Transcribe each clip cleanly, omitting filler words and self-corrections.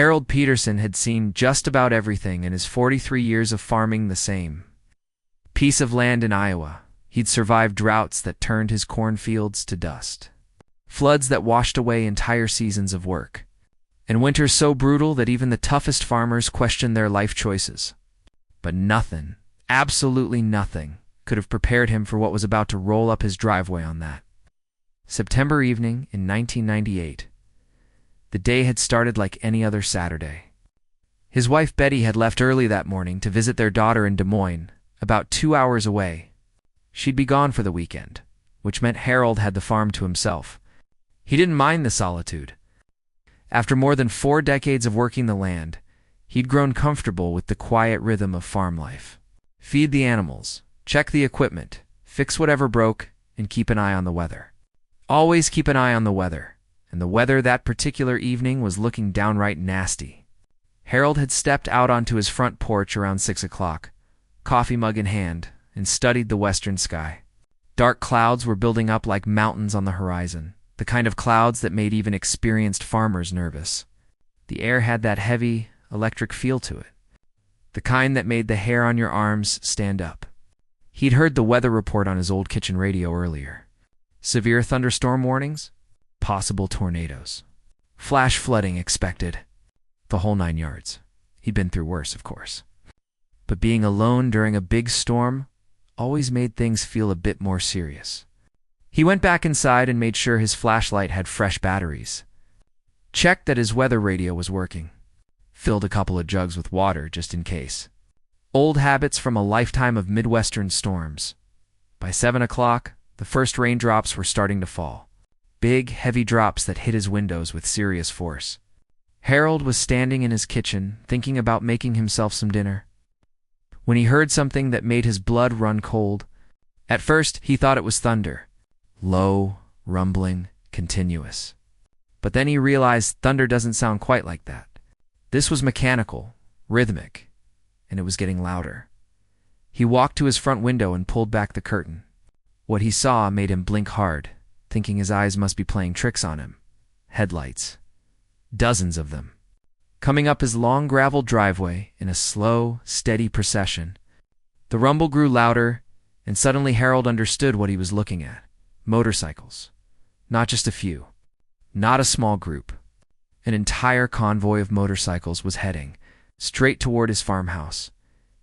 Harold Peterson had seen just about everything in his 43 years of farming the same piece of land in Iowa. He'd survived droughts that turned his cornfields to dust, floods that washed away entire seasons of work, and winters so brutal that even the toughest farmers questioned their life choices. But nothing, absolutely nothing, could have prepared him for what was about to roll up his driveway on that September evening in 1998. The day had started like any other Saturday. His wife Betty had left early that morning to visit their daughter in Des Moines, about 2 hours away. She'd be gone for the weekend, which meant Harold had the farm to himself. He didn't mind the solitude. After more than 4 decades of working the land, he'd grown comfortable with the quiet rhythm of farm life. Feed the animals, check the equipment, fix whatever broke, and keep an eye on the weather. Always keep an eye on the weather, and the weather that particular evening was looking downright nasty. Harold had stepped out onto his front porch around 6 o'clock, coffee mug in hand, and studied the western sky. Dark clouds were building up like mountains on the horizon, the kind of clouds that made even experienced farmers nervous. The air had that heavy, electric feel to it, the kind that made the hair on your arms stand up. He'd heard the weather report on his old kitchen radio earlier. Severe thunderstorm warnings, possible tornadoes, flash flooding expected, the whole 9 yards. He'd been through worse, of course. But being alone during a big storm always made things feel a bit more serious. He went back inside and made sure his flashlight had fresh batteries, checked that his weather radio was working, filled a couple of jugs with water just in case. Old habits from a lifetime of Midwestern storms. By 7 o'clock, the first raindrops were starting to fall. Big, heavy drops that hit his windows with serious force. Harold was standing in his kitchen, thinking about making himself some dinner, when he heard something that made his blood run cold. At first, he thought it was thunder. Low, rumbling, continuous. But then he realized thunder doesn't sound quite like that. This was mechanical, rhythmic, and it was getting louder. He walked to his front window and pulled back the curtain. What he saw made him blink hard, thinking his eyes must be playing tricks on him. Headlights. Dozens of them. Coming up his long gravel driveway in a slow, steady procession. The rumble grew louder, and suddenly Harold understood what he was looking at. Motorcycles. Not just a few. Not a small group. An entire convoy of motorcycles was heading straight toward his farmhouse.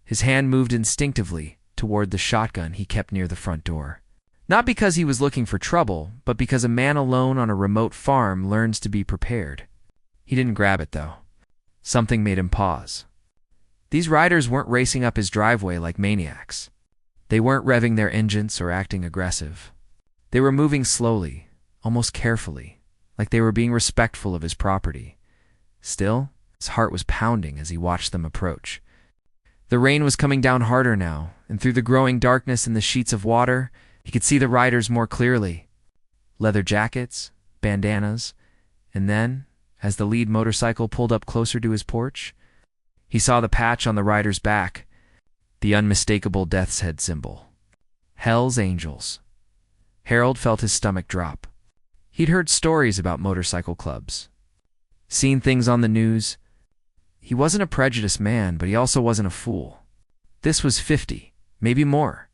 His hand moved instinctively toward the shotgun he kept near the front door. Not because he was looking for trouble, but because a man alone on a remote farm learns to be prepared. He didn't grab it, though. Something made him pause. These riders weren't racing up his driveway like maniacs. They weren't revving their engines or acting aggressive. They were moving slowly, almost carefully, like they were being respectful of his property. Still, his heart was pounding as he watched them approach. The rain was coming down harder now, and through the growing darkness and the sheets of water, he could see the riders more clearly. Leather jackets, bandanas, and then, as the lead motorcycle pulled up closer to his porch, he saw the patch on the rider's back, the unmistakable death's head symbol. Hell's Angels. Harold felt his stomach drop. He'd heard stories about motorcycle clubs, seen things on the news. He wasn't a prejudiced man, but he also wasn't a fool. This was 50, maybe more,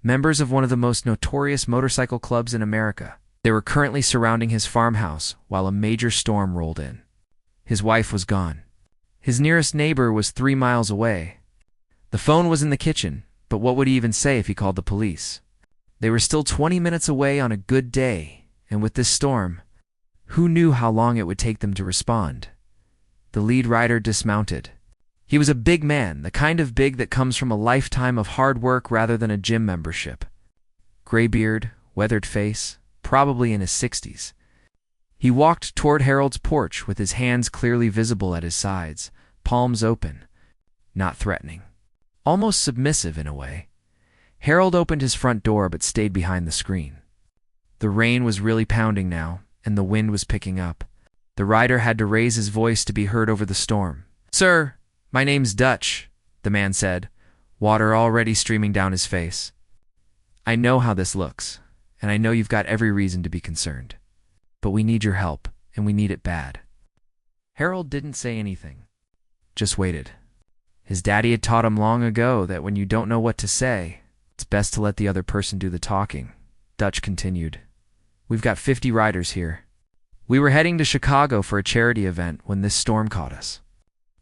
members of one of the most notorious motorcycle clubs in America. They were currently surrounding his farmhouse while a major storm rolled in. His wife was gone. His nearest neighbor was 3 miles away. The phone was in the kitchen, but what would he even say if he called the police? They were still 20 minutes away on a good day, and with this storm, who knew how long it would take them to respond? The lead rider dismounted. He was a big man, the kind of big that comes from a lifetime of hard work rather than a gym membership. Gray beard, weathered face, probably in his 60s. He walked toward Harold's porch with his hands clearly visible at his sides, palms open, not threatening, almost submissive in a way. Harold opened his front door but stayed behind the screen. The rain was really pounding now, and the wind was picking up. The rider had to raise his voice to be heard over the storm. "Sir, my name's Dutch," the man said, water already streaming down his face. "I know how this looks, and I know you've got every reason to be concerned. But we need your help, and we need it bad." Harold didn't say anything, just waited. His daddy had taught him long ago that when you don't know what to say, it's best to let the other person do the talking. Dutch continued. We've got 50 riders here. We were heading to Chicago for a charity event when this storm caught us.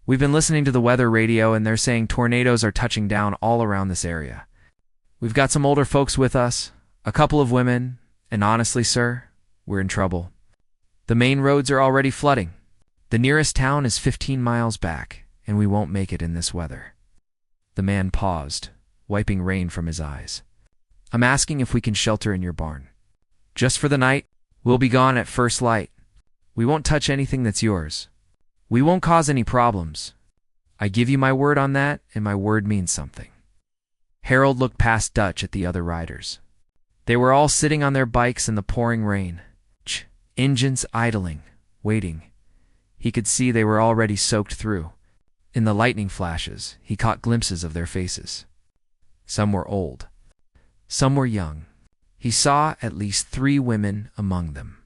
We've been listening to the weather radio and they're saying tornadoes are touching down all around this area. We've got some older folks with us, a couple of women, and honestly, sir, we're in trouble. The main roads are already flooding. The nearest town is 15 miles back, and we won't make it in this weather. The man paused, wiping rain from his eyes. I'm asking if we can shelter in your barn. Just for the night, we'll be gone at first light. We won't touch anything that's yours. We won't cause any problems. I give you my word on that, and my word means something. Harold looked past Dutch at the other riders. They were all sitting on their bikes in the pouring rain. Engines idling, waiting. He could see they were already soaked through. In the lightning flashes, he caught glimpses of their faces. Some were old. Some were young. He saw at least 3 women among them.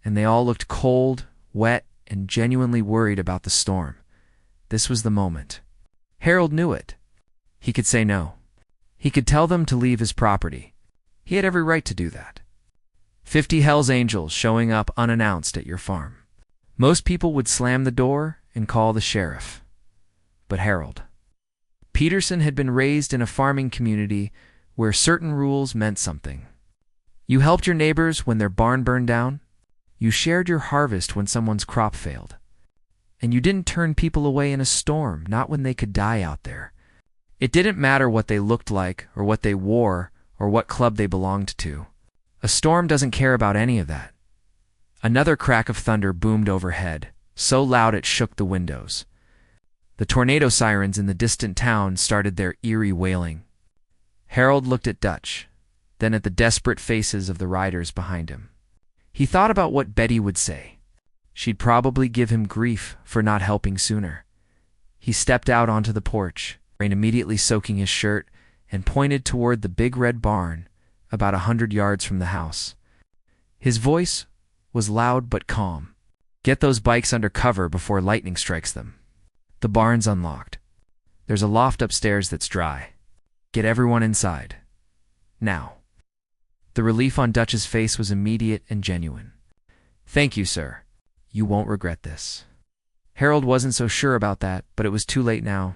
And they all looked cold, wet, and genuinely worried about the storm. This was the moment. Harold knew it. He could say no. He could tell them to leave his property. He had every right to do that. 50 Hell's Angels showing up unannounced at your farm. Most people would slam the door and call the sheriff. But Harold. Peterson had been raised in a farming community where certain rules meant something. You helped your neighbors when their barn burned down. You shared your harvest when someone's crop failed. And you didn't turn people away in a storm, not when they could die out there. It didn't matter what they looked like or what they wore or what club they belonged to. A storm doesn't care about any of that. Another crack of thunder boomed overhead, so loud it shook the windows. The tornado sirens in the distant town started their eerie wailing. Harold looked at Dutch, then at the desperate faces of the riders behind him. He thought about what Betty would say. She'd probably give him grief for not helping sooner. He stepped out onto the porch, rain immediately soaking his shirt, and pointed toward the big red barn about 100 yards from the house. His voice was loud but calm. Get those bikes under cover before lightning strikes them. The barn's unlocked. There's a loft upstairs that's dry. Get everyone inside. Now. The relief on Dutch's face was immediate and genuine. Thank you, sir. You won't regret this. Harold wasn't so sure about that, but it was too late now.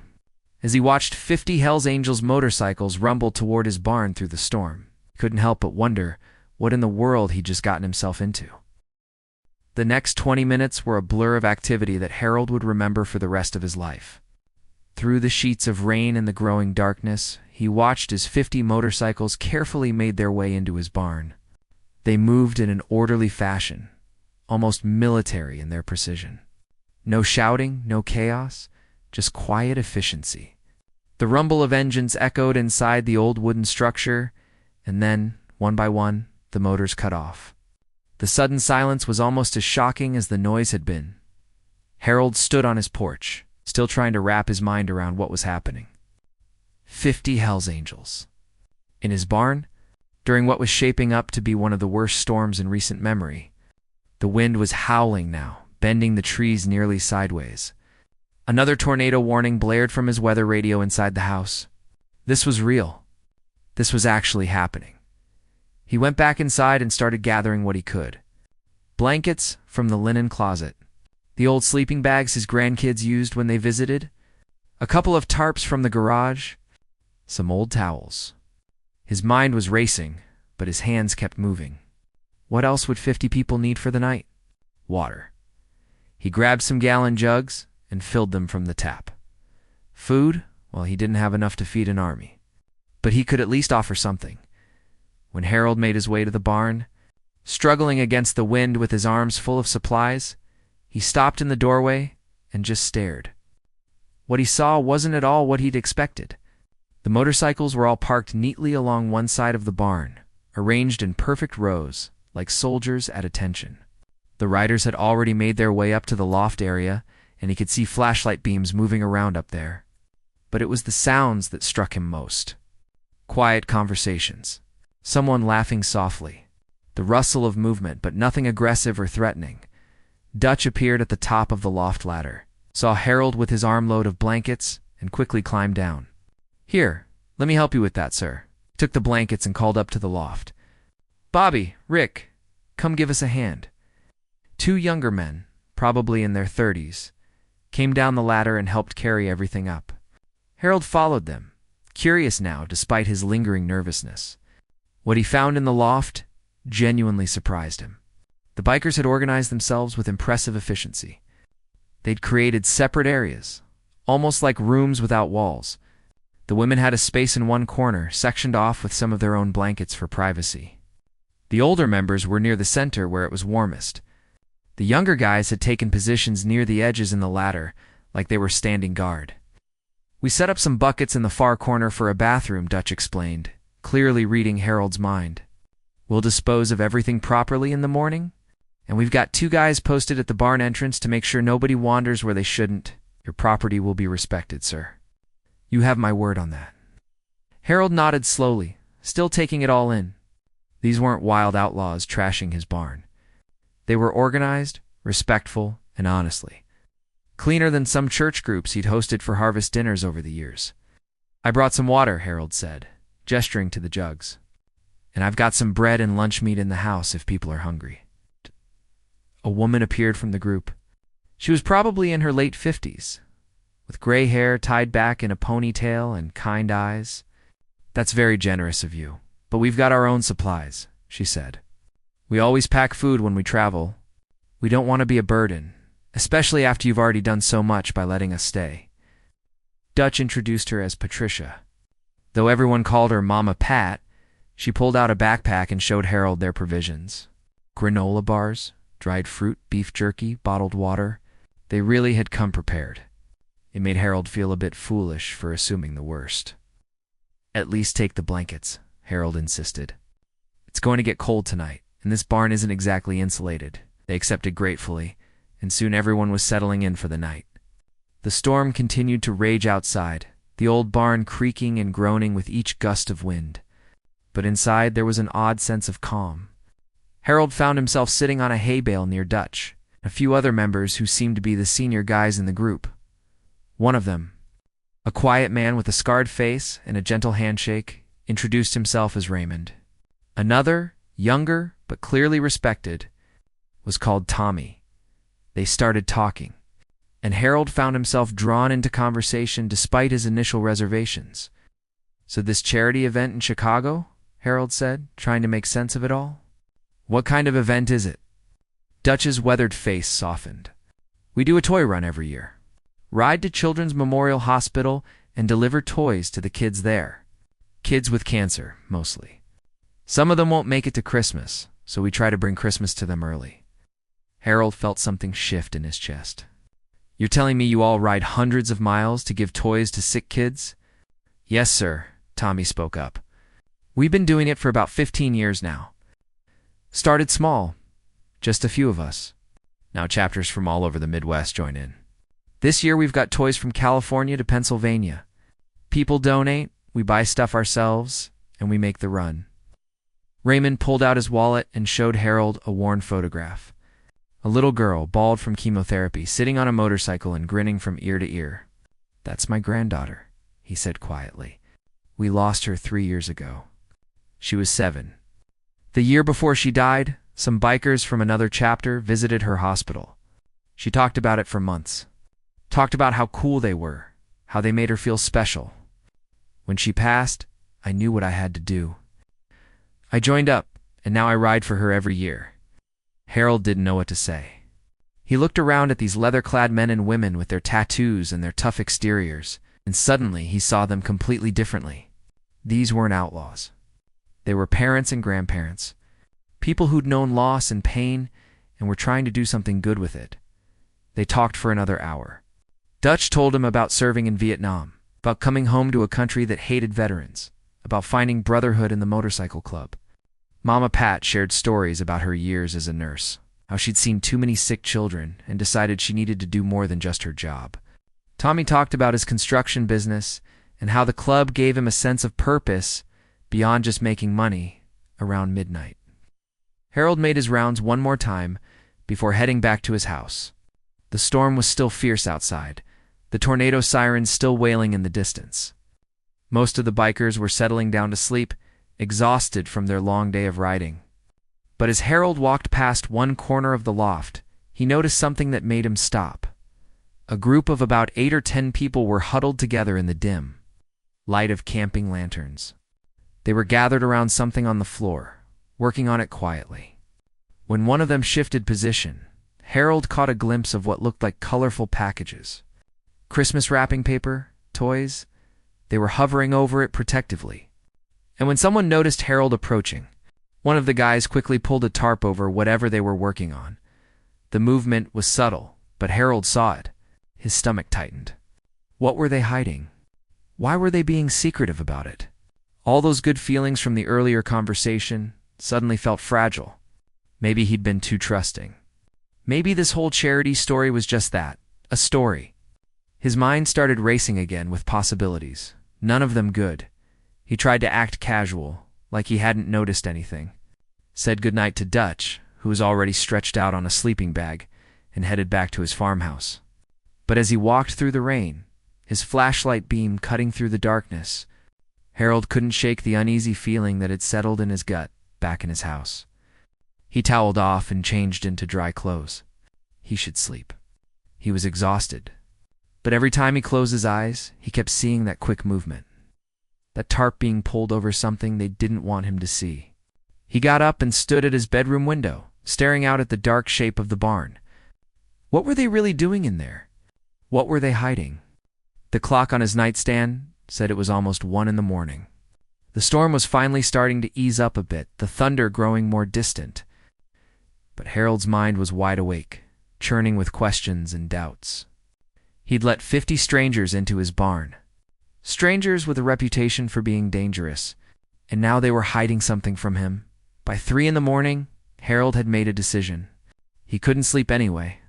As he watched 50 Hell's Angels motorcycles rumble toward his barn through the storm, he couldn't help but wonder what in the world he'd just gotten himself into. The next 20 minutes were a blur of activity that Harold would remember for the rest of his life. Through the sheets of rain and the growing darkness, he watched as 50 motorcycles carefully made their way into his barn. They moved in an orderly fashion, almost military in their precision. No shouting, no chaos, just quiet efficiency. The rumble of engines echoed inside the old wooden structure, and then, one by one, the motors cut off. The sudden silence was almost as shocking as the noise had been. Harold stood on his porch, still trying to wrap his mind around what was happening. 50 Hell's Angels. In his barn, during what was shaping up to be one of the worst storms in recent memory. The wind was howling now, bending the trees nearly sideways. Another tornado warning blared from his weather radio inside the house. This was real. This was actually happening. He went back inside and started gathering what he could. Blankets from the linen closet, the old sleeping bags his grandkids used when they visited, a couple of tarps from the garage, some old towels. His mind was racing, but his hands kept moving. What else would 50 people need for the night? Water. He grabbed some gallon jugs and filled them from the tap. Food? Well, he didn't have enough to feed an army. But he could at least offer something. When Harold made his way to the barn, struggling against the wind with his arms full of supplies, he stopped in the doorway and just stared. What he saw wasn't at all what he'd expected. The motorcycles were all parked neatly along one side of the barn, arranged in perfect rows, like soldiers at attention. The riders had already made their way up to the loft area, and he could see flashlight beams moving around up there. But it was the sounds that struck him most. Quiet conversations. Someone laughing softly. The rustle of movement, but nothing aggressive or threatening. Dutch appeared at the top of the loft ladder, saw Harold with his armload of blankets, and quickly climbed down. "Here, let me help you with that, sir." He took the blankets and called up to the loft. "Bobby, Rick, come give us a hand." Two younger men, probably in their 30s, came down the ladder and helped carry everything up. Harold followed them, curious now despite his lingering nervousness. What he found in the loft genuinely surprised him. The bikers had organized themselves with impressive efficiency. They'd created separate areas, almost like rooms without walls. The women had a space in one corner, sectioned off with some of their own blankets for privacy. The older members were near the center where it was warmest. The younger guys had taken positions near the edges in the ladder, like they were standing guard. "We set up some buckets in the far corner for a bathroom," Dutch explained, clearly reading Harold's mind. "We'll dispose of everything properly in the morning, and we've got 2 guys posted at the barn entrance to make sure nobody wanders where they shouldn't. Your property will be respected, sir. You have my word on that." Harold nodded slowly, still taking it all in. These weren't wild outlaws trashing his barn. They were organized, respectful, and honestly. Cleaner than some church groups he'd hosted for harvest dinners over the years. "I brought some water," Harold said, gesturing to the jugs. "And I've got some bread and lunch meat in the house if people are hungry." A woman appeared from the group. She was probably in her late 50s, with gray hair tied back in a ponytail and kind eyes. "That's very generous of you, but we've got our own supplies," she said. "We always pack food when we travel. We don't want to be a burden, especially after you've already done so much by letting us stay." Dutch introduced her as Patricia. Though everyone called her Mama Pat, she pulled out a backpack and showed Harold their provisions. Granola bars, dried fruit, beef jerky, bottled water. They really had come prepared. It made Harold feel a bit foolish for assuming the worst. "At least take the blankets," Harold insisted. "It's going to get cold tonight, and this barn isn't exactly insulated." They accepted gratefully, and soon everyone was settling in for the night. The storm continued to rage outside, the old barn creaking and groaning with each gust of wind. But inside there was an odd sense of calm. Harold found himself sitting on a hay bale near Dutch, and a few other members who seemed to be the senior guys in the group. One of them, a quiet man with a scarred face and a gentle handshake, introduced himself as Raymond. Another, younger but clearly respected, was called Tommy. They started talking, and Harold found himself drawn into conversation despite his initial reservations. "So this charity event in Chicago?" Harold said, trying to make sense of it all. "What kind of event is it?" Dutch's weathered face softened. "We do a toy run every year. Ride to Children's Memorial Hospital and deliver toys to the kids there. Kids with cancer, mostly. Some of them won't make it to Christmas, so we try to bring Christmas to them early." Harold felt something shift in his chest. "You're telling me you all ride hundreds of miles to give toys to sick kids?" "Yes, sir," Tommy spoke up. "We've been doing it for about 15 years now. Started small, just a few of us. Now chapters from all over the Midwest join in. This year we've got toys from California to Pennsylvania. People donate, we buy stuff ourselves, and we make the run." Raymond pulled out his wallet and showed Harold a worn photograph. A little girl, bald from chemotherapy, sitting on a motorcycle and grinning from ear to ear. "That's my granddaughter," he said quietly. "We lost her 3 years ago. She was 7. The year before she died, some bikers from another chapter visited her hospital. She talked about it for months. Talked about how cool they were, how they made her feel special. When she passed, I knew what I had to do. I joined up, and now I ride for her every year." Harold didn't know what to say. He looked around at these leather-clad men and women with their tattoos and their tough exteriors, and suddenly he saw them completely differently. These weren't outlaws. They were parents and grandparents, people who'd known loss and pain and were trying to do something good with it. They talked for another hour. Dutch told him about serving in Vietnam, about coming home to a country that hated veterans, about finding brotherhood in the motorcycle club. Mama Pat shared stories about her years as a nurse, how she'd seen too many sick children and decided she needed to do more than just her job. Tommy talked about his construction business and how the club gave him a sense of purpose beyond just making money around midnight. Harold made his rounds one more time before heading back to his house. The storm was still fierce outside, the tornado sirens still wailing in the distance. Most of the bikers were settling down to sleep, exhausted from their long day of riding. But as Harold walked past one corner of the loft, he noticed something that made him stop. A group of about 8 or 10 people were huddled together in the dim light of camping lanterns. They were gathered around something on the floor, working on it quietly. When one of them shifted position, Harold caught a glimpse of what looked like colorful packages. Christmas wrapping paper, toys. They were hovering over it protectively. And when someone noticed Harold approaching, one of the guys quickly pulled a tarp over whatever they were working on. The movement was subtle, but Harold saw it. His stomach tightened. What were they hiding? Why were they being secretive about it? All those good feelings from the earlier conversation suddenly felt fragile. Maybe he'd been too trusting. Maybe this whole charity story was just that, a story. His mind started racing again with possibilities, none of them good. He tried to act casual, like he hadn't noticed anything. Said goodnight to Dutch, who was already stretched out on a sleeping bag, and headed back to his farmhouse. But as he walked through the rain, his flashlight beam cutting through the darkness, Harold couldn't shake the uneasy feeling that had settled in his gut back in his house. He toweled off and changed into dry clothes. He should sleep. He was exhausted. But every time he closed his eyes, he kept seeing that quick movement. That tarp being pulled over something they didn't want him to see. He got up and stood at his bedroom window, staring out at the dark shape of the barn. What were they really doing in there? What were they hiding? The clock on his nightstand said it was almost 1 a.m. The storm was finally starting to ease up a bit, the thunder growing more distant. But Harold's mind was wide awake, churning with questions and doubts. He'd let 50 strangers into his barn. Strangers with a reputation for being dangerous, and now they were hiding something from him. By 3 a.m, Harold had made a decision. He couldn't sleep anyway,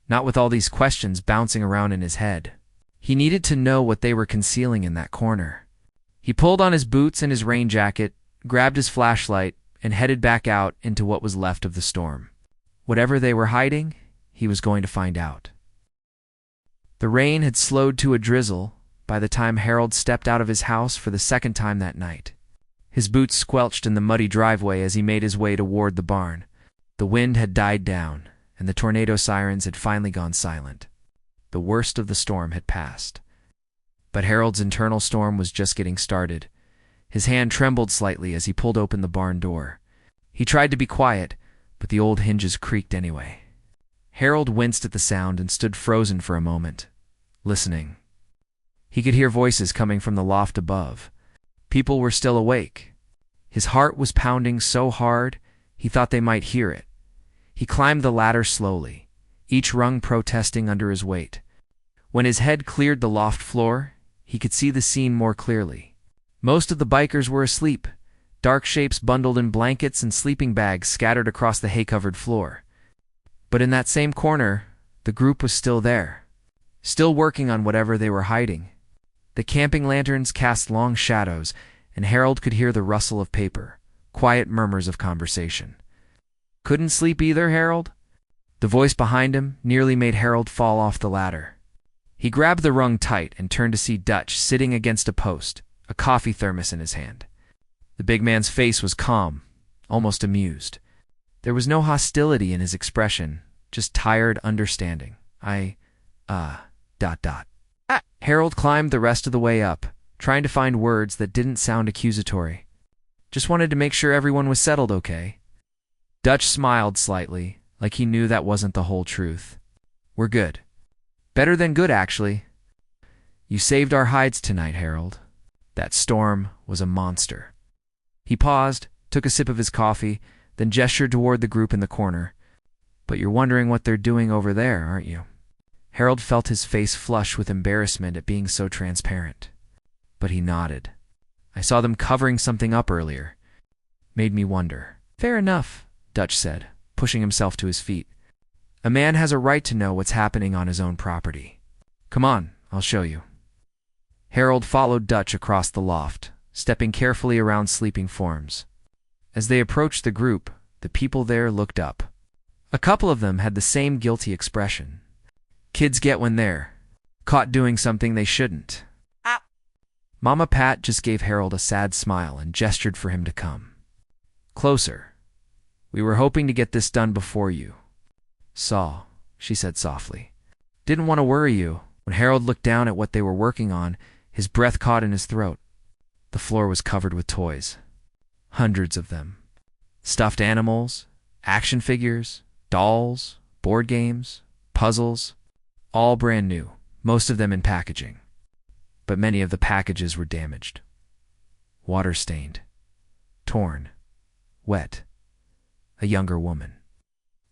not with all these questions bouncing around in his head. He needed to know what they were concealing in that corner. He pulled on his boots and his rain jacket, grabbed his flashlight, and headed back out into what was left of the storm. Whatever they were hiding, he was going to find out. The rain had slowed to a drizzle by the time Harold stepped out of his house for the second time that night. His boots squelched in the muddy driveway as he made his way toward the barn. The wind had died down, and the tornado sirens had finally gone silent. The worst of the storm had passed. But Harold's internal storm was just getting started. His hand trembled slightly as he pulled open the barn door. He tried to be quiet, but the old hinges creaked anyway. Harold winced at the sound and stood frozen for a moment, listening. He could hear voices coming from the loft above. People were still awake. His heart was pounding so hard, he thought they might hear it. He climbed the ladder slowly, each rung protesting under his weight. When his head cleared the loft floor, he could see the scene more clearly. Most of the bikers were asleep, dark shapes bundled in blankets and sleeping bags scattered across the hay-covered floor. But in that same corner, the group was still there, still working on whatever they were hiding. The camping lanterns cast long shadows, and Harold could hear the rustle of paper, quiet murmurs of conversation. Couldn't sleep either, Harold? The voice behind him nearly made Harold fall off the ladder. He grabbed the rung tight and turned to see Dutch sitting against a post, a coffee thermos in his hand. The big man's face was calm, almost amused. There was no hostility in his expression, just tired understanding. Harold climbed the rest of the way up, trying to find words that didn't sound accusatory. Just wanted to make sure everyone was settled okay. Dutch smiled slightly, like he knew that wasn't the whole truth. We're good. Better than good, actually. You saved our hides tonight, Harold. That storm was a monster. He paused, took a sip of his coffee, then gestured toward the group in the corner. But you're wondering what they're doing over there, aren't you? Harold felt his face flush with embarrassment at being so transparent. But he nodded. I saw them covering something up earlier. Made me wonder. Fair enough, Dutch said, pushing himself to his feet. A man has a right to know what's happening on his own property. Come on, I'll show you. Harold followed Dutch across the loft, stepping carefully around sleeping forms. As they approached the group, the people there looked up. A couple of them had the same guilty expression. Kids get when they're caught doing something they shouldn't. Mama Pat just gave Harold a sad smile and gestured for him to come closer. We were hoping to get this done before you saw, she said softly. Didn't want to worry you. When Harold looked down at what they were working on, his breath caught in his throat. The floor was covered with toys. Hundreds of them. Stuffed animals, action figures, dolls, board games, puzzles, all brand new, most of them in packaging. But many of the packages were damaged. Water-stained, torn, wet. A younger woman,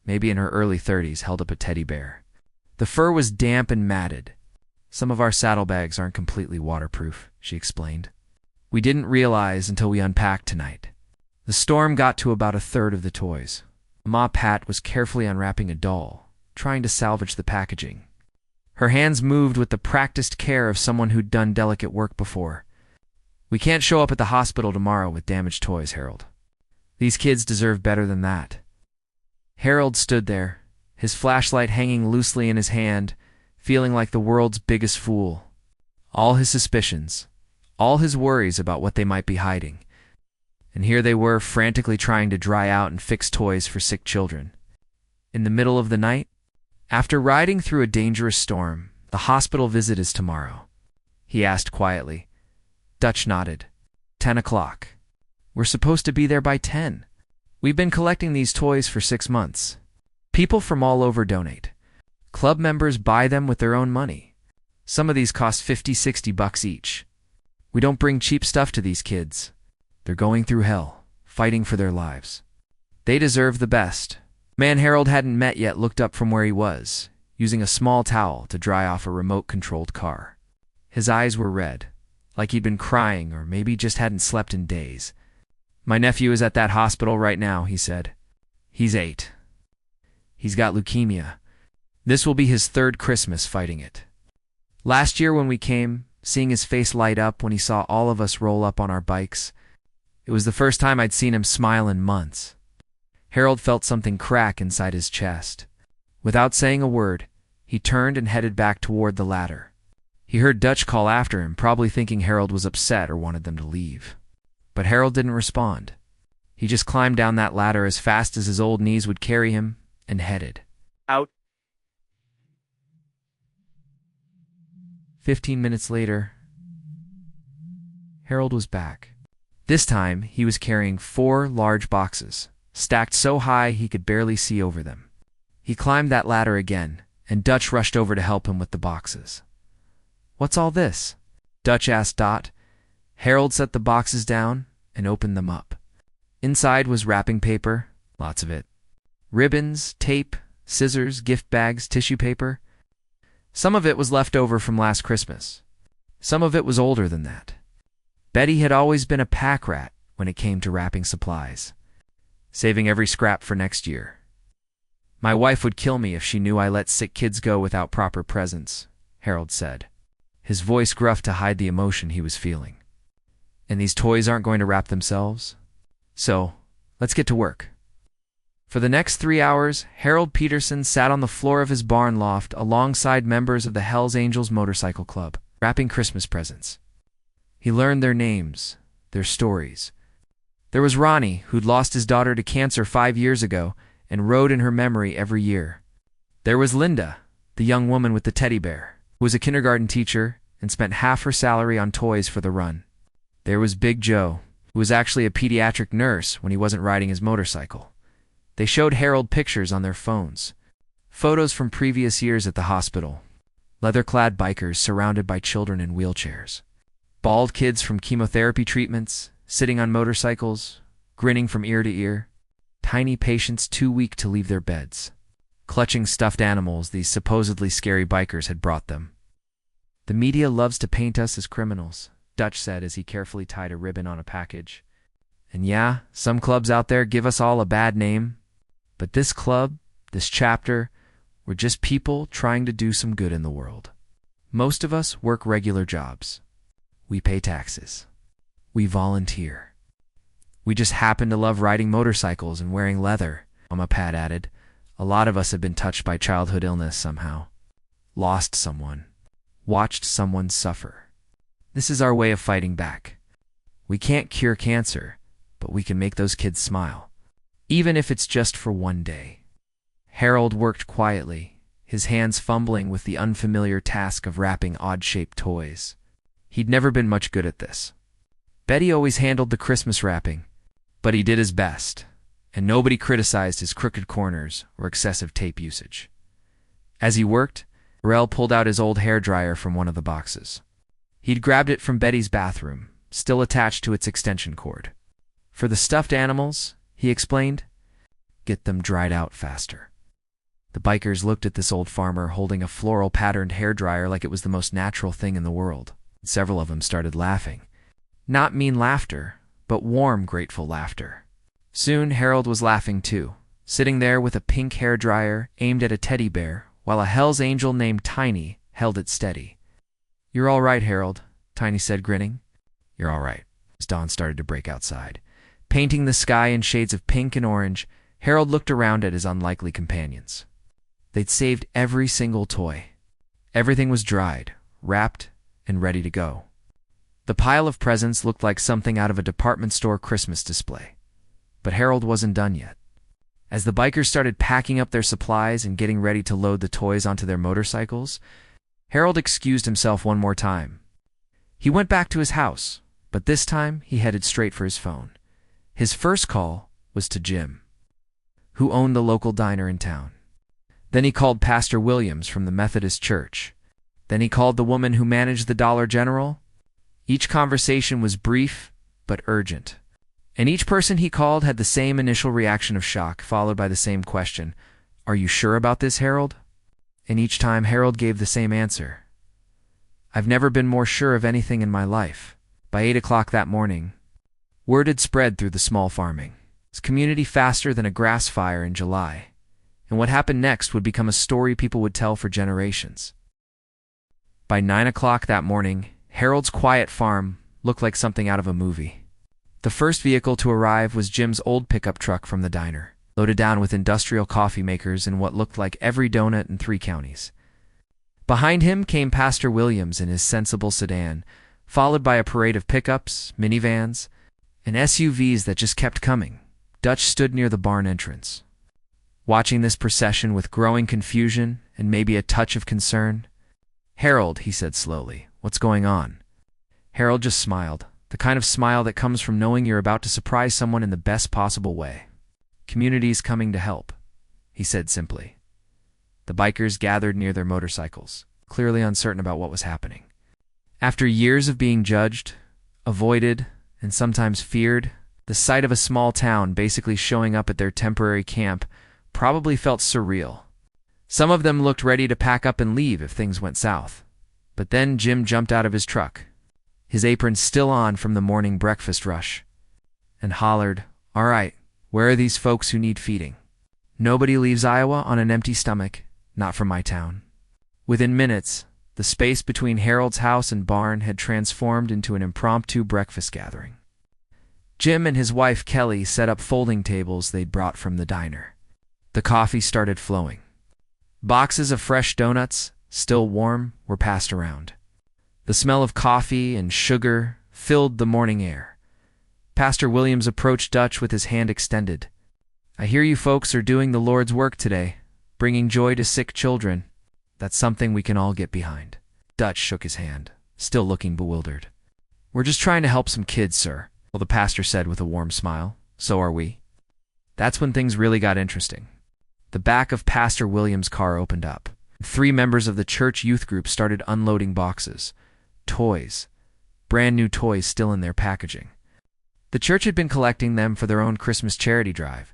maybe in her early 30s, held up a teddy bear. The fur was damp and matted. Some of our saddlebags aren't completely waterproof, she explained. We didn't realize until we unpacked tonight. The storm got to about a third of the toys. Ma Pat was carefully unwrapping a doll, trying to salvage the packaging. Her hands moved with the practiced care of someone who'd done delicate work before. We can't show up at the hospital tomorrow with damaged toys, Harold. These kids deserve better than that. Harold stood there, his flashlight hanging loosely in his hand, feeling like the world's biggest fool. All his suspicions, all his worries about what they might be hiding. And here they were, frantically trying to dry out and fix toys for sick children. In the middle of the night, after riding through a dangerous storm, the hospital visit is tomorrow, he asked quietly. Dutch nodded. 10 o'clock. We're supposed to be there by 10. We've been collecting these toys for 6 months. People from all over donate. Club members buy them with their own money. Some of these cost $50-$60 each. We don't bring cheap stuff to these kids. They're going through hell, fighting for their lives. They deserve the best. Man Harold hadn't met yet looked up from where he was, using a small towel to dry off a remote-controlled car. His eyes were red, like he'd been crying or maybe just hadn't slept in days. My nephew is at that hospital right now, he said. He's 8. He's got leukemia. This will be his 3rd Christmas fighting it. Last year when we came, seeing his face light up when he saw all of us roll up on our bikes, it was the first time I'd seen him smile in months. Harold felt something crack inside his chest. Without saying a word, he turned and headed back toward the ladder. He heard Dutch call after him, probably thinking Harold was upset or wanted them to leave. But Harold didn't respond. He just climbed down that ladder as fast as his old knees would carry him and headed out. 15 minutes later, Harold was back. This time, he was carrying 4 large boxes, stacked so high he could barely see over them. He climbed that ladder again, and Dutch rushed over to help him with the boxes. What's all this? Dutch asked Dot. Harold set the boxes down and opened them up. Inside was wrapping paper, lots of it. Ribbons, tape, scissors, gift bags, tissue paper. Some of it was left over from last Christmas. Some of it was older than that. Betty had always been a pack rat when it came to wrapping supplies, saving every scrap for next year. My wife would kill me if she knew I let sick kids go without proper presents, Harold said, his voice gruff to hide the emotion he was feeling. And these toys aren't going to wrap themselves? So, let's get to work. For the next 3 hours, Harold Peterson sat on the floor of his barn loft alongside members of the Hells Angels Motorcycle Club, wrapping Christmas presents. He learned their names, their stories. There was Ronnie, who'd lost his daughter to cancer 5 years ago and rode in her memory every year. There was Linda, the young woman with the teddy bear, who was a kindergarten teacher and spent half her salary on toys for the run. There was Big Joe, who was actually a pediatric nurse when he wasn't riding his motorcycle. They showed Harold pictures on their phones, photos from previous years at the hospital, leather-clad bikers surrounded by children in wheelchairs, bald kids from chemotherapy treatments, sitting on motorcycles, grinning from ear to ear, tiny patients too weak to leave their beds, clutching stuffed animals these supposedly scary bikers had brought them. The media loves to paint us as criminals, Dutch said as he carefully tied a ribbon on a package. And yeah, some clubs out there give us all a bad name, but this club, this chapter, we're just people trying to do some good in the world. Most of us work regular jobs. We pay taxes. We volunteer. We just happen to love riding motorcycles and wearing leather, Mama Pat added, A lot of us have been touched by childhood illness somehow. Lost someone. Watched someone suffer. This is our way of fighting back. We can't cure cancer, but we can make those kids smile. Even if it's just for one day. Harold worked quietly, his hands fumbling with the unfamiliar task of wrapping odd-shaped toys. He'd never been much good at this. Betty always handled the Christmas wrapping, but he did his best, and nobody criticized his crooked corners or excessive tape usage. As he worked, Rel pulled out his old hairdryer from one of the boxes. He'd grabbed it from Betty's bathroom, still attached to its extension cord. For the stuffed animals, he explained, get them dried out faster. The bikers looked at this old farmer holding a floral-patterned hairdryer like it was the most natural thing in the world. Several of them started laughing. Not mean laughter, but warm, grateful laughter. Soon Harold was laughing too, sitting there with a pink hairdryer aimed at a teddy bear, while a Hell's Angel named Tiny held it steady. "You're all right, Harold," Tiny said, grinning. "You're all right," as dawn started to break outside. Painting the sky in shades of pink and orange, Harold looked around at his unlikely companions. They'd saved every single toy. Everything was dried, wrapped, and ready to go. The pile of presents looked like something out of a department store Christmas display. But Harold wasn't done yet. As the bikers started packing up their supplies and getting ready to load the toys onto their motorcycles, Harold excused himself one more time. He went back to his house, but this time he headed straight for his phone. His first call was to Jim, who owned the local diner in town. Then he called Pastor Williams from the Methodist Church. Then he called the woman who managed the Dollar General. Each conversation was brief but urgent. And each person he called had the same initial reaction of shock, followed by the same question, "Are you sure about this, Harold?" And each time Harold gave the same answer. "I've never been more sure of anything in my life." By 8 o'clock that morning, word had spread through the small farming community faster than a grass fire in July. And what happened next would become a story people would tell for generations. By 9 o'clock that morning, Harold's quiet farm looked like something out of a movie. The first vehicle to arrive was Jim's old pickup truck from the diner, loaded down with industrial coffee makers and what looked like every donut in 3 counties. Behind him came Pastor Williams in his sensible sedan, followed by a parade of pickups, minivans, and SUVs that just kept coming. Dutch stood near the barn entrance, watching this procession with growing confusion and maybe a touch of concern. "Harold," he said slowly, "what's going on?" Harold just smiled, the kind of smile that comes from knowing you're about to surprise someone in the best possible way. "Community's coming to help," he said simply. The bikers gathered near their motorcycles, clearly uncertain about what was happening. After years of being judged, avoided, and sometimes feared, the sight of a small town basically showing up at their temporary camp probably felt surreal. Some of them looked ready to pack up and leave if things went south. But then Jim jumped out of his truck, his apron still on from the morning breakfast rush, and hollered, "All right, where are these folks who need feeding? Nobody leaves Iowa on an empty stomach, not from my town." Within minutes, the space between Harold's house and barn had transformed into an impromptu breakfast gathering. Jim and his wife Kelly set up folding tables they'd brought from the diner. The coffee started flowing. Boxes of fresh donuts, still warm, were passed around. The smell of coffee and sugar filled the morning air. Pastor Williams approached Dutch with his hand extended. "I hear you folks are doing the Lord's work today, bringing joy to sick children. That's something we can all get behind." Dutch shook his hand, still looking bewildered. "We're just trying to help some kids, sir," the pastor said with a warm smile. "So are we." That's when things really got interesting. The back of Pastor Williams' car opened up. 3 members of the church youth group started unloading boxes. Toys. Brand new toys still in their packaging. The church had been collecting them for their own Christmas charity drive,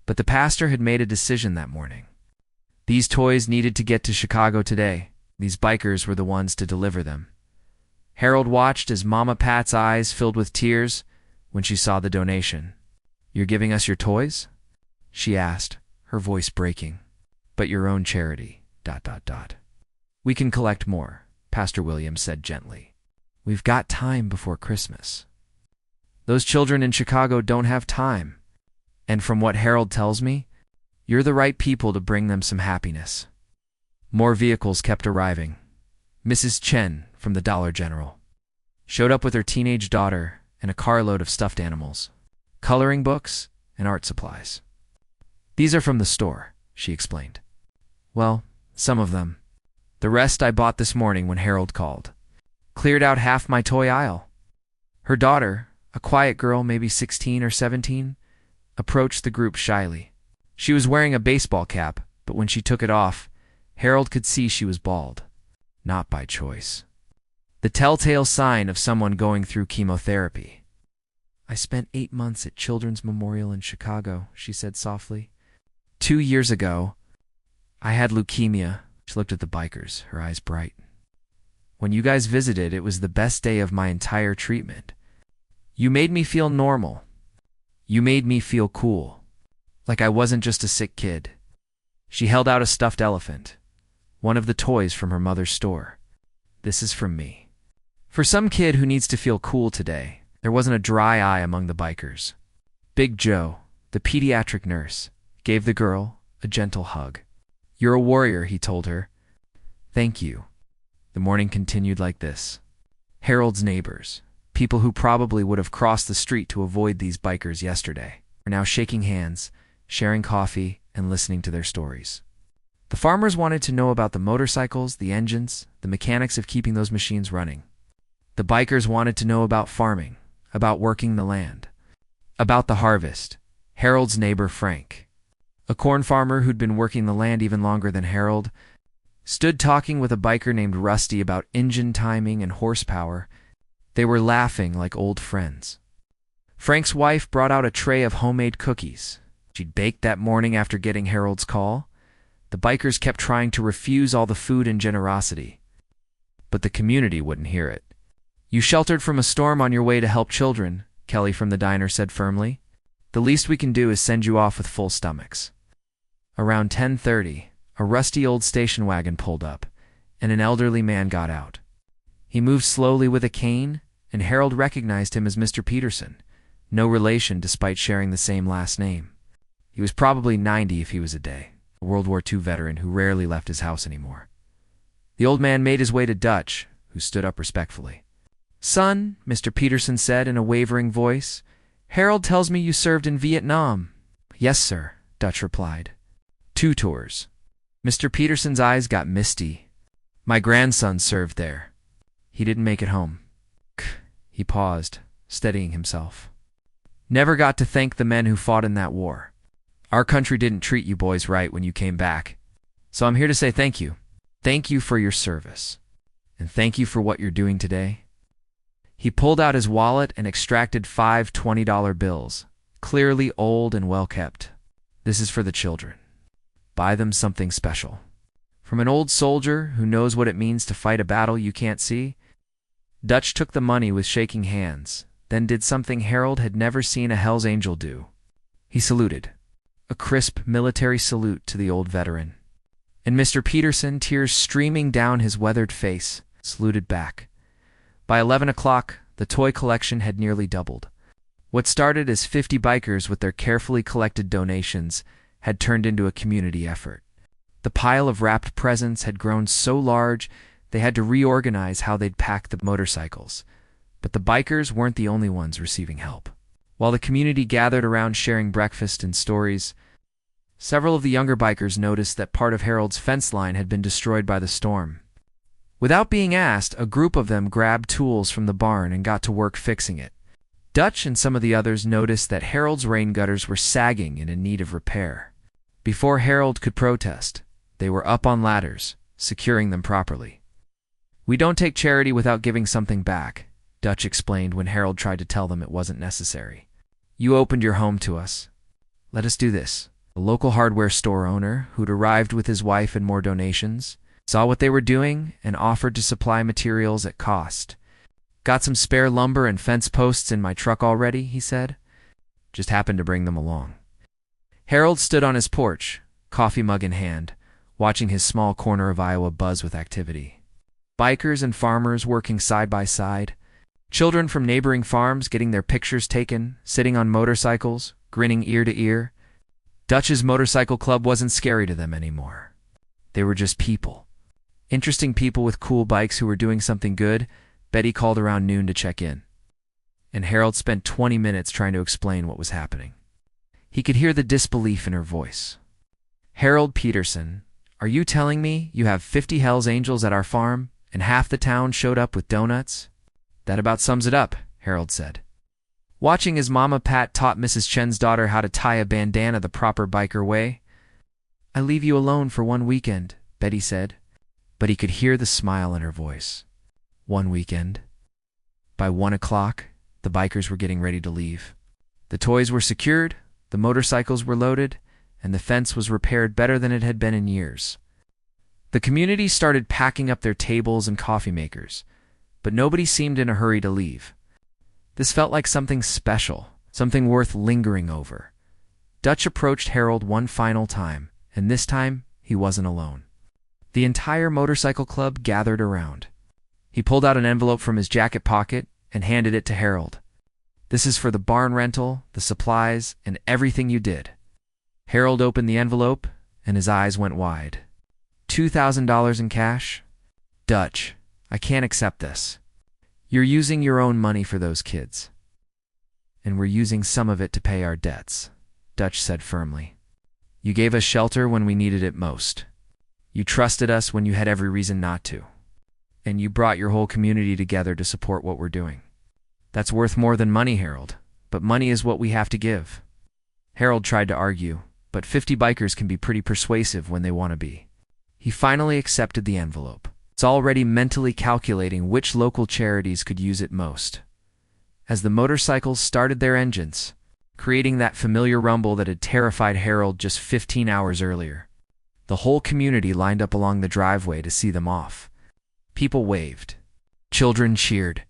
but the pastor had made a decision that morning. These toys needed to get to Chicago today. These bikers were the ones to deliver them. Harold watched as Mama Pat's eyes filled with tears when she saw the donation. "You're giving us your toys?" she asked, her voice breaking. "But your own charity, ... We can collect more," Pastor Williams said gently. "We've got time before Christmas. Those children in Chicago don't have time. And from what Harold tells me, You're the right people to bring them some happiness. More vehicles kept arriving. Mrs. Chen, from the Dollar General, showed up with her teenage daughter and a carload of stuffed animals, coloring books, and art supplies. These are from the store, she explained. Well, some of them. The rest I bought this morning when Harold called. Cleared out half my toy aisle. Her daughter, a quiet girl maybe 16 or 17, approached the group shyly. She was wearing a baseball cap, but when she took it off, Harold could see she was bald. Not by choice. The telltale sign of someone going through chemotherapy. I spent 8 months at Children's Memorial in Chicago, she said softly. 2 years ago, I had leukemia. She looked at the bikers, her eyes bright. When you guys visited, it was the best day of my entire treatment. You made me feel normal. You made me feel cool. Like I wasn't just a sick kid. She held out a stuffed elephant, one of the toys from her mother's store. This is from me. For some kid who needs to feel cool today, there wasn't a dry eye among the bikers. Big Joe, the pediatric nurse, gave the girl a gentle hug. You're a warrior, he told her. Thank you. The morning continued like this. Harold's neighbors, people who probably would have crossed the street to avoid these bikers yesterday, are now shaking hands, sharing coffee, and listening to their stories. The farmers wanted to know about the motorcycles, the engines, the mechanics of keeping those machines running. The bikers wanted to know about farming, about working the land, about the harvest. Harold's neighbor Frank, a corn farmer who'd been working the land even longer than Harold, stood talking with a biker named Rusty about engine timing and horsepower. They were laughing like old friends. Frank's wife brought out a tray of homemade cookies. She'd baked that morning after getting Harold's call. The bikers kept trying to refuse all the food and generosity, but the community wouldn't hear it. You sheltered from a storm on your way to help children, Kelly from the diner said firmly. The least we can do is send you off with full stomachs. Around 10:30, a rusty old station wagon pulled up, and an elderly man got out. He moved slowly with a cane, and Harold recognized him as Mr. Peterson, no relation despite sharing the same last name. He was probably 90 if he was a day, a World War II veteran who rarely left his house anymore. The old man made his way to Dutch, who stood up respectfully. Son, Mr. Peterson said in a wavering voice, Harold tells me you served in Vietnam. Yes, sir, Dutch replied. 2 tours. Mr. Peterson's eyes got misty. My grandson served there. He didn't make it home. He paused, steadying himself. Never got to thank the men who fought in that war. Our country didn't treat you boys right when you came back. So I'm here to say thank you. Thank you for your service. And thank you for what you're doing today. He pulled out his wallet and extracted 5 $20 bills, clearly old and well-kept. This is for the children. Buy them something special. From an old soldier who knows what it means to fight a battle you can't see. Dutch took the money with shaking hands, then did something Harold had never seen a Hell's Angel do. He saluted. A crisp military salute to the old veteran. And Mr. Peterson, tears streaming down his weathered face, saluted back. By 11 o'clock, the toy collection had nearly doubled. What started as 50 bikers with their carefully collected donations had turned into a community effort. The pile of wrapped presents had grown so large they had to reorganize how they'd pack the motorcycles. But the bikers weren't the only ones receiving help. While the community gathered around sharing breakfast and stories, several of the younger bikers noticed that part of Harold's fence line had been destroyed by the storm. Without being asked, a group of them grabbed tools from the barn and got to work fixing it. Dutch and some of the others noticed that Harold's rain gutters were sagging and in need of repair. Before Harold could protest, they were up on ladders, securing them properly. We don't take charity without giving something back, Dutch explained when Harold tried to tell them it wasn't necessary. You opened your home to us. Let us do this. A local hardware store owner, who'd arrived with his wife and more donations, saw what they were doing and offered to supply materials at cost. Got some spare lumber and fence posts in my truck already, he said. Just happened to bring them along. Harold stood on his porch, coffee mug in hand, watching his small corner of Iowa buzz with activity. Bikers and farmers working side by side, children from neighboring farms getting their pictures taken, sitting on motorcycles, grinning ear to ear. Dutch's motorcycle club wasn't scary to them anymore. They were just people. Interesting people with cool bikes who were doing something good. Betty called around noon to check in, and Harold spent 20 minutes trying to explain what was happening. He could hear the disbelief in her voice. "Harold Peterson, are you telling me you have 50 Hells Angels at our farm, and half the town showed up with donuts?" "That about sums it up," Harold said. Watching his mama Pat taught Mrs. Chen's daughter how to tie a bandana the proper biker way. "I leave you alone for one weekend," Betty said, but he could hear the smile in her voice. One weekend. By 1 o'clock, the bikers were getting ready to leave. The toys were secured, the motorcycles were loaded, and the fence was repaired better than it had been in years. The community started packing up their tables and coffee makers, but nobody seemed in a hurry to leave. This felt like something special, something worth lingering over. Dutch approached Harold one final time, and this time he wasn't alone. The entire motorcycle club gathered around. He pulled out an envelope from his jacket pocket and handed it to Harold. "This is for the barn rental, the supplies, and everything you did." Harold opened the envelope, and his eyes went wide. $2,000 in cash? "Dutch, I can't accept this. You're using your own money for those kids. And we're using some of it to pay our debts," Dutch said firmly. "You gave us shelter when we needed it most. You trusted us when you had every reason not to. And you brought your whole community together to support what we're doing. That's worth more than money, Harold, but money is what we have to give." Harold tried to argue, but 50 bikers can be pretty persuasive when they want to be. He finally accepted the envelope. It's already mentally calculating which local charities could use it most. As the motorcycles started their engines, creating that familiar rumble that had terrified Harold just 15 hours earlier, the whole community lined up along the driveway to see them off. People waved. Children cheered.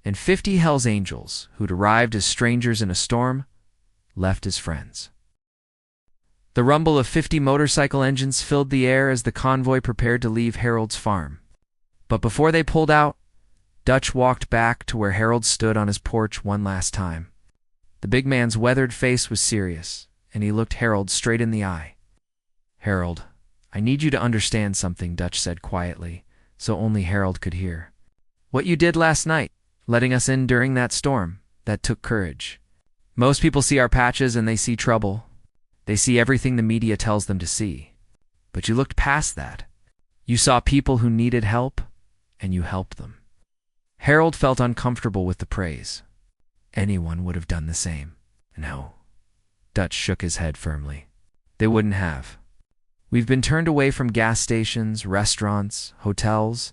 And 50 Hells Angels, who'd arrived as strangers in a storm, left as friends. The rumble of 50 motorcycle engines filled the air as the convoy prepared to leave Harold's farm. But before they pulled out, Dutch walked back to where Harold stood on his porch one last time. The big man's weathered face was serious, and he looked Harold straight in the eye. "Harold, I need you to understand something," Dutch said quietly, so only Harold could hear. "What you did last night, letting us in during that storm, that took courage. Most people see our patches and they see trouble. They see everything the media tells them to see. But you looked past that. You saw people who needed help, and you helped them." Harold felt uncomfortable with the praise. Anyone would have done the same. "No." Dutch shook his head firmly. "They wouldn't have. We've been turned away from gas stations, restaurants, hotels,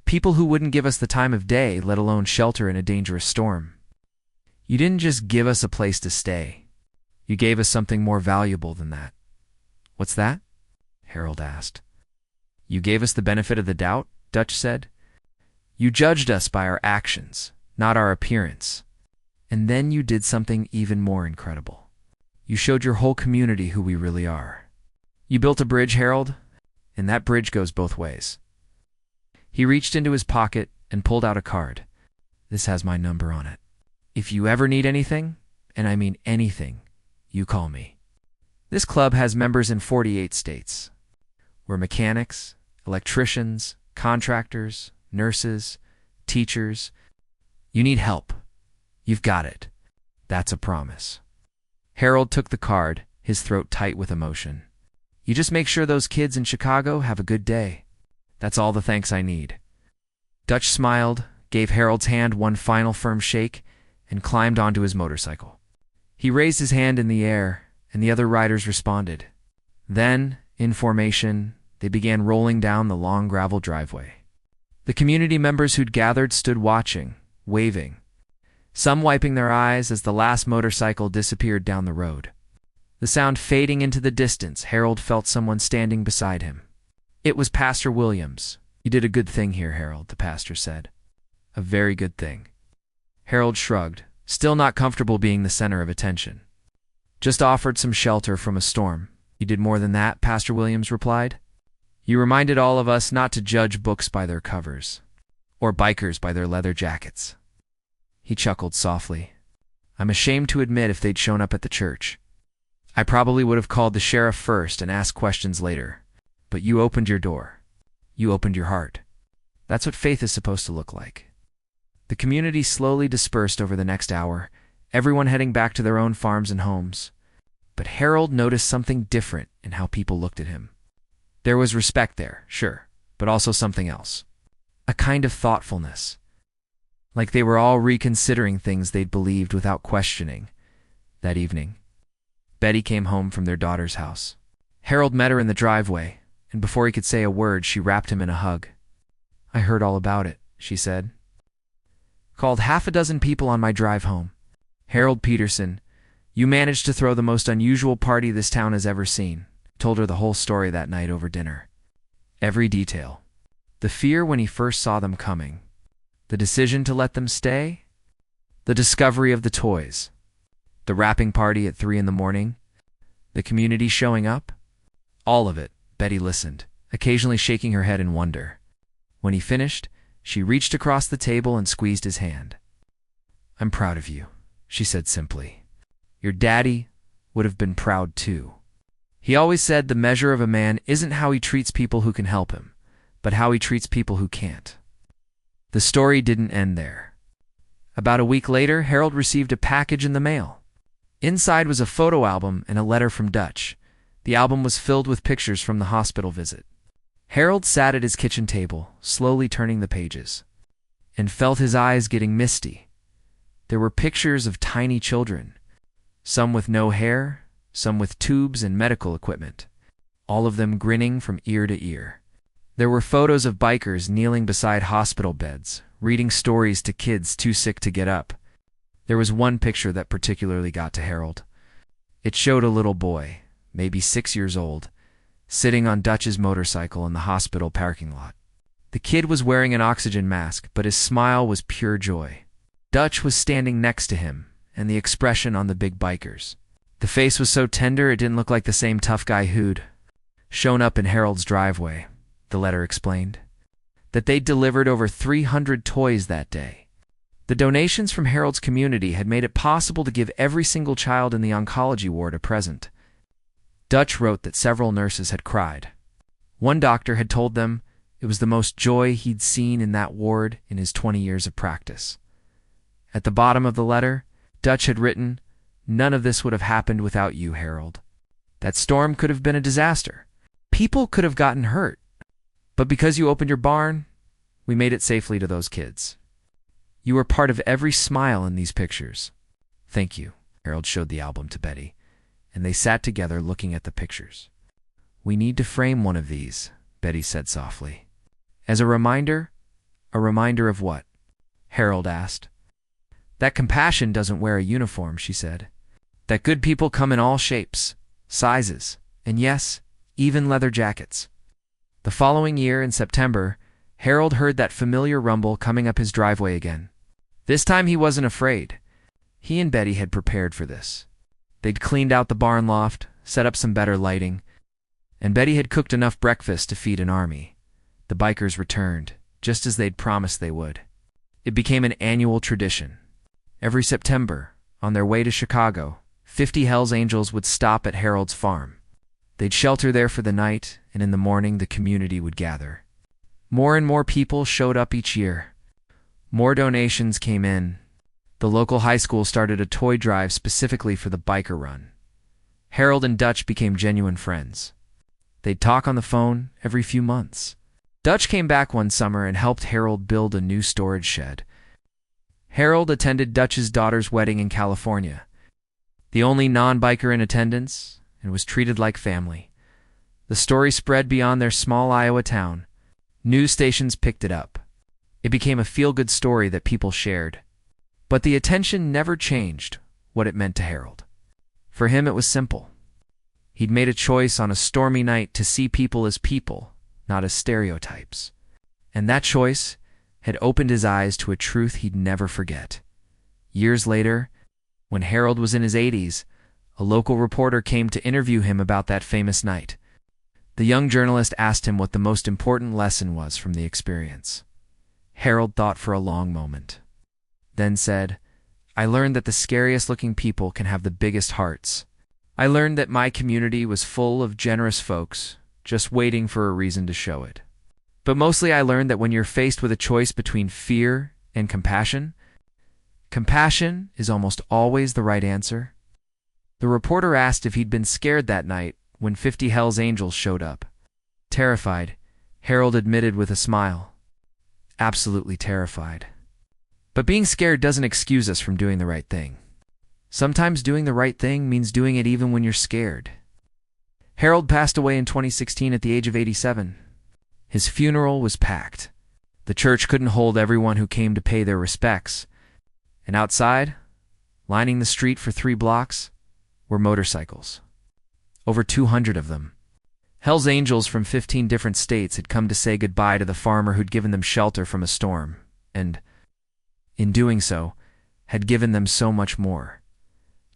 people who wouldn't give us the time of day, let alone shelter in a dangerous storm. You didn't just give us a place to stay. You gave us something more valuable than that." "What's that?" Harold asked. "You gave us the benefit of the doubt," Dutch said. "You judged us by our actions, not our appearance. And then you did something even more incredible. You showed your whole community who we really are. You built a bridge, Harold, and that bridge goes both ways." He reached into his pocket and pulled out a card. "This has my number on it. If you ever need anything, and I mean anything, you call me. This club has members in 48 states. We're mechanics, electricians, contractors, nurses, teachers. You need help. You've got it. That's a promise." Harold took the card, his throat tight with emotion. "You just make sure those kids in Chicago have a good day. That's all the thanks I need." Dutch smiled, gave Harold's hand one final firm shake, and climbed onto his motorcycle. He raised his hand in the air, and the other riders responded. Then, in formation, they began rolling down the long gravel driveway. The community members who'd gathered stood watching, waving, some wiping their eyes as the last motorcycle disappeared down the road. The sound fading into the distance, Harold felt someone standing beside him. It was Pastor Williams. "You did a good thing here, Harold," the pastor said. "A very good thing." Harold shrugged, still not comfortable being the center of attention. "Just offered some shelter from a storm. You did more than that," Pastor Williams replied. "You reminded all of us not to judge books by their covers, or bikers by their leather jackets." He chuckled softly. "I'm ashamed to admit if they'd shown up at the church. I probably would have called the sheriff first and asked questions later. But you opened your door. You opened your heart. That's what faith is supposed to look like. The community slowly dispersed over the next hour, everyone heading back to their own farms and homes. But Harold noticed something different in how people looked at him. There was respect there, sure, but also something else. A kind of thoughtfulness. Like they were all reconsidering things they'd believed without questioning. That evening, Betty came home from their daughter's house. Harold met her in the driveway, and before he could say a word, she wrapped him in a hug. "I heard all about it," she said. "Called half a dozen people on my drive home. Harold Peterson, you managed to throw the most unusual party this town has ever seen." Told her the whole story that night over dinner. Every detail. The fear when he first saw them coming. The decision to let them stay. The discovery of the toys. The wrapping party at 3 in the morning. The community showing up. All of it. Betty listened, occasionally shaking her head in wonder. When he finished, she reached across the table and squeezed his hand. "I'm proud of you," she said simply. "Your daddy would have been proud too. He always said the measure of a man isn't how he treats people who can help him, but how he treats people who can't." The story didn't end there. About a week later, Harold received a package in the mail. Inside was a photo album and a letter from Dutch. The album was filled with pictures from the hospital visit. Harold sat at his kitchen table, slowly turning the pages, and felt his eyes getting misty. There were pictures of tiny children, some with no hair, some with tubes and medical equipment, all of them grinning from ear to ear. There were photos of bikers kneeling beside hospital beds, reading stories to kids too sick to get up. There was one picture that particularly got to Harold. It showed a little boy, maybe 6 years old, sitting on Dutch's motorcycle in the hospital parking lot. The kid was wearing an oxygen mask, but his smile was pure joy. Dutch was standing next to him, and the expression on the big bikers. The face was so tender it didn't look like the same tough guy who'd shown up in Harold's driveway, the letter explained. That they'd delivered over 300 toys that day. The donations from Harold's community had made it possible to give every single child in the oncology ward a present. Dutch wrote that several nurses had cried. One doctor had told them it was the most joy he'd seen in that ward in his 20 years of practice. At the bottom of the letter, Dutch had written, "None of this would have happened without you, Harold. That storm could have been a disaster. People could have gotten hurt. But because you opened your barn, we made it safely to those kids. You were part of every smile in these pictures. Thank you." Harold showed the album to Betty, and they sat together looking at the pictures. "We need to frame one of these," Betty said softly. "As a reminder? A reminder of what?" Harold asked. "That compassion doesn't wear a uniform," she said. "That good people come in all shapes, sizes, and yes, even leather jackets." The following year, in September, Harold heard that familiar rumble coming up his driveway again. This time he wasn't afraid. He and Betty had prepared for this. They'd cleaned out the barn loft, set up some better lighting, and Betty had cooked enough breakfast to feed an army. The bikers returned, just as they'd promised they would. It became an annual tradition. Every September, on their way to Chicago, 50 Hells Angels would stop at Harold's farm. They'd shelter there for the night, and in the morning the community would gather. More and more people showed up each year. More donations came in. The local high school started a toy drive specifically for the biker run. Harold and Dutch became genuine friends. They'd talk on the phone every few months. Dutch came back one summer and helped Harold build a new storage shed. Harold attended Dutch's daughter's wedding in California, the only non-biker in attendance, and was treated like family. The story spread beyond their small Iowa town. News stations picked it up. It became a feel-good story that people shared. But the attention never changed what it meant to Harold. For him, it was simple. He'd made a choice on a stormy night to see people as people, not as stereotypes. And that choice had opened his eyes to a truth he'd never forget. Years later, when Harold was in his 80s, a local reporter came to interview him about that famous night. The young journalist asked him what the most important lesson was from the experience. Harold thought for a long moment, then said, "I learned that the scariest-looking people can have the biggest hearts. I learned that my community was full of generous folks, just waiting for a reason to show it. But mostly I learned that when you're faced with a choice between fear and compassion, compassion is almost always the right answer. The reporter asked if he'd been scared that night when 50 Hell's Angels showed up. Terrified, Harold admitted with a smile. Absolutely terrified. But being scared doesn't excuse us from doing the right thing. Sometimes doing the right thing means doing it even when you're scared. Harold passed away in 2016 at the age of 87. His funeral was packed. The church couldn't hold everyone who came to pay their respects. And outside, lining the street for 3 blocks, were motorcycles. Over 200 of them. Hell's Angels from 15 different states had come to say goodbye to the farmer who'd given them shelter from a storm, and, in doing so, had given them so much more.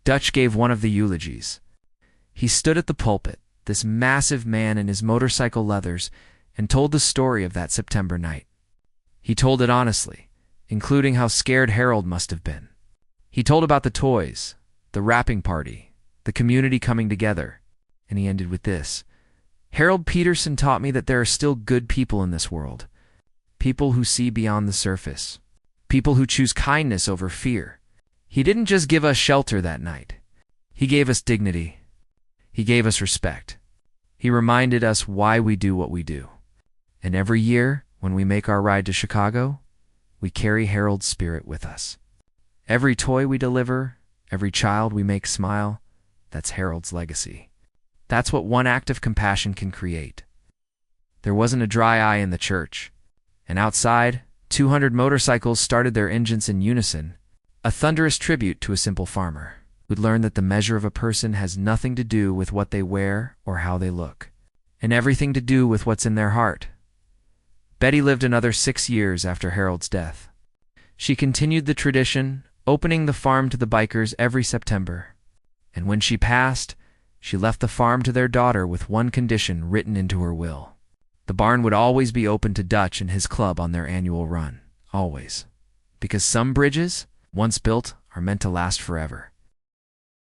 Dutch gave one of the eulogies. He stood at the pulpit, this massive man in his motorcycle leathers, and told the story of that September night. He told it honestly, including how scared Harold must have been. He told about the toys, the wrapping party, the community coming together, and he ended with this. Harold Peterson taught me that there are still good people in this world. People who see beyond the surface. People who choose kindness over fear. He didn't just give us shelter that night. He gave us dignity. He gave us respect. He reminded us why we do what we do. And every year, when we make our ride to Chicago, we carry Harold's spirit with us. Every toy we deliver, every child we make smile, that's Harold's legacy. That's what one act of compassion can create. There wasn't a dry eye in the church. And outside, 200 motorcycles started their engines in unison, a thunderous tribute to a simple farmer who'd learned that the measure of a person has nothing to do with what they wear or how they look, and everything to do with what's in their heart. Betty lived another 6 years after Harold's death. She continued the tradition, opening the farm to the bikers every September. And when she passed, she left the farm to their daughter with one condition written into her will. The barn would always be open to Dutch and his club on their annual run. Always. Because some bridges, once built, are meant to last forever.